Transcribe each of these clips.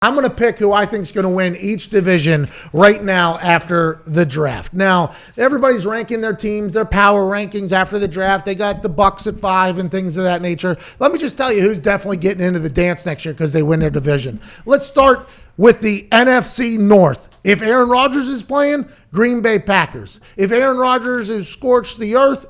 I'm going to pick who I think is going to win each division right now after the draft. Now, everybody's ranking their teams, their power rankings after the draft. They got the Bucks at 5 and things of that nature. Let me just tell you who's definitely getting into the dance next year because they win their division. Let's start with the NFC North. If Aaron Rodgers is playing, Green Bay Packers. If Aaron Rodgers has scorched the earth,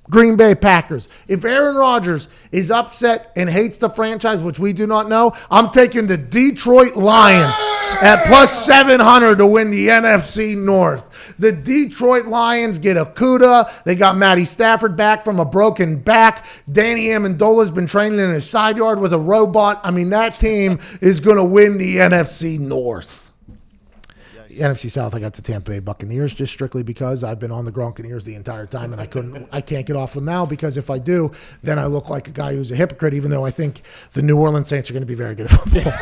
Green Bay Packers. If Aaron Rodgers is upset and hates the franchise, which we do not know, I'm taking the Detroit Lions at plus 700 to win the NFC North. The Detroit Lions get Okudah. They got Matty Stafford back from a broken back. Danny Amendola's been training in his side yard with a robot. I mean, that team is going to win the NFC North. The NFC South, I got the Tampa Bay Buccaneers just strictly because I've been on the Gronkaneers the entire time, and I can't get off them now because if I do, then I look like a guy who's a hypocrite, even though I think the New Orleans Saints are going to be very good at football.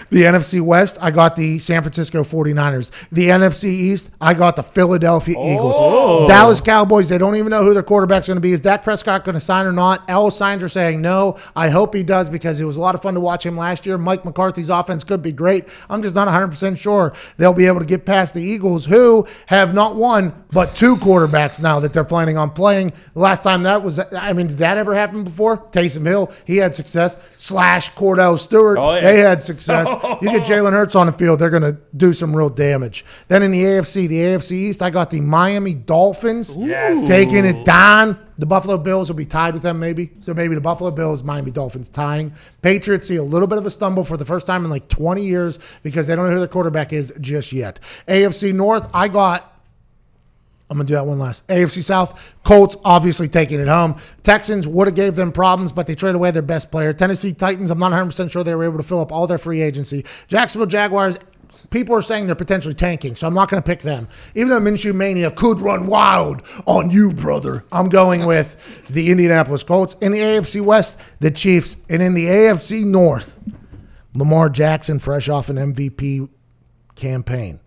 The NFC West, I got the San Francisco 49ers. The NFC East, I got the Philadelphia Eagles. Dallas Cowboys, they don't even know who their quarterback's going to be. Is Dak Prescott going to sign or not? All signs are saying no. I hope he does because it was a lot of fun to watch him last year. Mike McCarthy's offense could be great. I'm just not 100% sure they'll be able to get past the Eagles, who have not one but 2 quarterbacks now that they're planning on playing. The last time that was, I mean, did that ever happen before? Taysom Hill, he had success. Cordell Stewart, they had success. You get Jalen Hurts on the field, they're going to do some real damage. Then in the AFC East, I got the Miami Dolphins taking it down. The Buffalo Bills will be tied with them maybe. So maybe the Buffalo Bills, Miami Dolphins tying. Patriots see a little bit of a stumble for the first time in like 20 years because they don't know who their quarterback is just yet. AFC North, I'm going to do that one last. AFC South, Colts obviously taking it home. Texans would have gave them problems, but they traded away their best player. Tennessee Titans, I'm not 100% sure they were able to fill up all their free agency. Jacksonville Jaguars, people are saying they're potentially tanking, so I'm not going to pick them. Even though Minshew Mania could run wild on you, brother. I'm going with the Indianapolis Colts. In the AFC West, the Chiefs. And in the AFC North, Lamar Jackson fresh off an MVP campaign.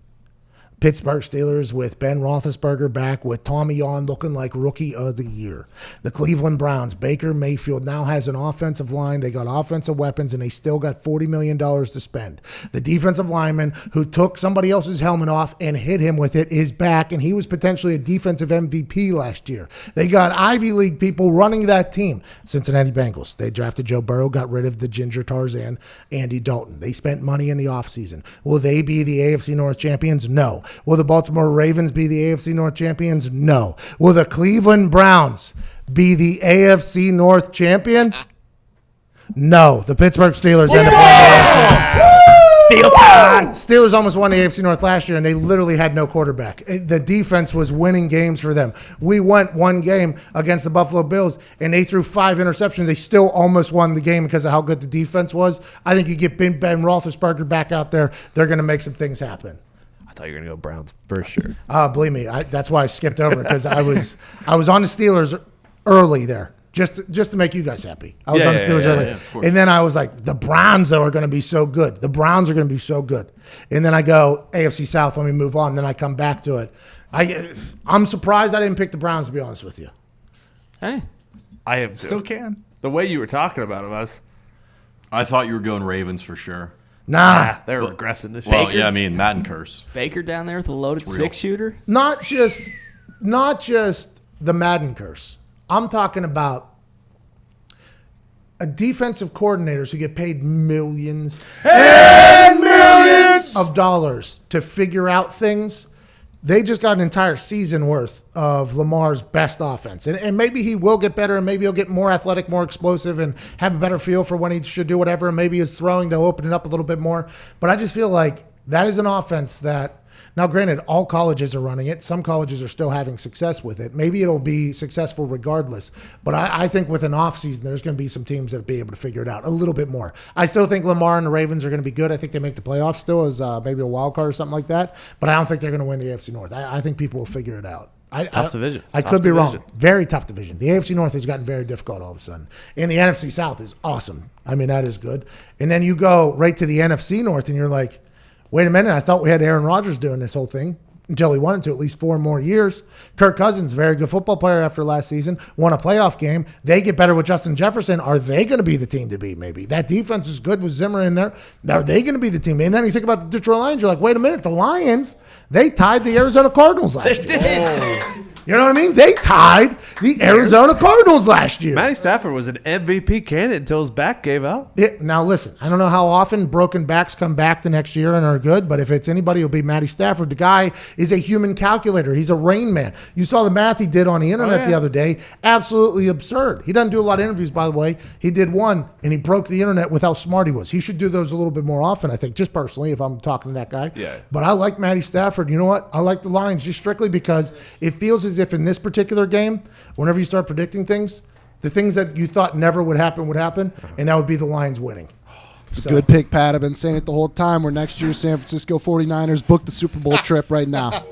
Pittsburgh Steelers with Ben Roethlisberger back with Tommy John looking like Rookie of the Year. The Cleveland Browns, Baker Mayfield now has an offensive line. They got offensive weapons, and they still got $40 million to spend. The defensive lineman who took somebody else's helmet off and hit him with it is back, and he was potentially a defensive MVP last year. They got Ivy League people running that team. Cincinnati Bengals, they drafted Joe Burrow, got rid of the Ginger Tarzan, Andy Dalton. They spent money in the offseason. Will they be the AFC North champions? No. Will the Baltimore Ravens be the AFC North champions? No. Will the Cleveland Browns be the AFC North champion? No. The Pittsburgh Steelers end up winning the AFC. Steelers almost won the AFC North last year, and they literally had no quarterback. The defense was winning games for them. We went one game against the Buffalo Bills, and they threw 5 interceptions. They still almost won the game because of how good the defense was. I think you get Ben Roethlisberger back out there, they're going to make some things happen. I thought you were going to go Browns for sure. Believe me, that's why I skipped over because I was on the Steelers early there, just to make you guys happy. I was on the Steelers early, and then I was like, the Browns though are going to be so good. The Browns are going to be so good, and then I go AFC South. Let me move on. Then I come back to it. I'm surprised I didn't pick the Browns, to be honest with you. Hey, I still can. The way you were talking about them, I thought you were going Ravens for sure. Nah, they're regressing this year. Well, yeah, I mean, Madden curse. Baker down there with a loaded 6-shooter? Not just the Madden curse. I'm talking about a defensive coordinators who get paid millions and millions of dollars to figure out things. They just got an entire season worth of Lamar's best offense. And maybe he will get better, and maybe he'll get more athletic, more explosive, and have a better feel for when he should do whatever. And maybe his throwing, they'll open it up a little bit more. But I just feel like that is an offense that, now granted, all colleges are running it. Some colleges are still having success with it. Maybe it'll be successful regardless. But I think with an offseason, there's going to be some teams that will be able to figure it out a little bit more. I still think Lamar and the Ravens are going to be good. I think they make the playoffs still as maybe a wild card or something like that. But I don't think they're going to win the AFC North. I think people will figure it out. Tough division. I could be wrong. Very tough division. The AFC North has gotten very difficult all of a sudden. And the NFC South is awesome. I mean, that is good. And then you go right to the NFC North, and you're like, wait a minute, I thought we had Aaron Rodgers doing this whole thing. until he wanted to, at least 4 more years. Kirk Cousins, very good football player after last season, won a playoff game. They get better with Justin Jefferson. Are they going to be the team to beat? Maybe that defense is good with Zimmer in there. Are they going to be the team? And then you think about the Detroit Lions. You're like, wait a minute, the Lions, they tied the Arizona Cardinals last year. You know what I mean? They tied the Arizona Cardinals last year. Matty Stafford was an MVP candidate until his back gave out. Yeah, now, listen, I don't know how often broken backs come back the next year and are good, but if it's anybody, it'll be Matty Stafford. The guy is a human calculator. He's a Rain Man. You saw the math he did on the internet the other day. Absolutely absurd. He doesn't do a lot of interviews, by the way. He did one, and he broke the internet with how smart he was. He should do those a little bit more often, I think, just personally, if I'm talking to that guy. Yeah. But I like Matty Stafford. You know what? I like the Lions just strictly because it feels as if in this particular game, whenever you start predicting things, the things that you thought never would happen, and that would be the Lions winning. It's a good pick, Pat. I've been saying it the whole time. Where next year San Francisco 49ers book the Super Bowl trip right now.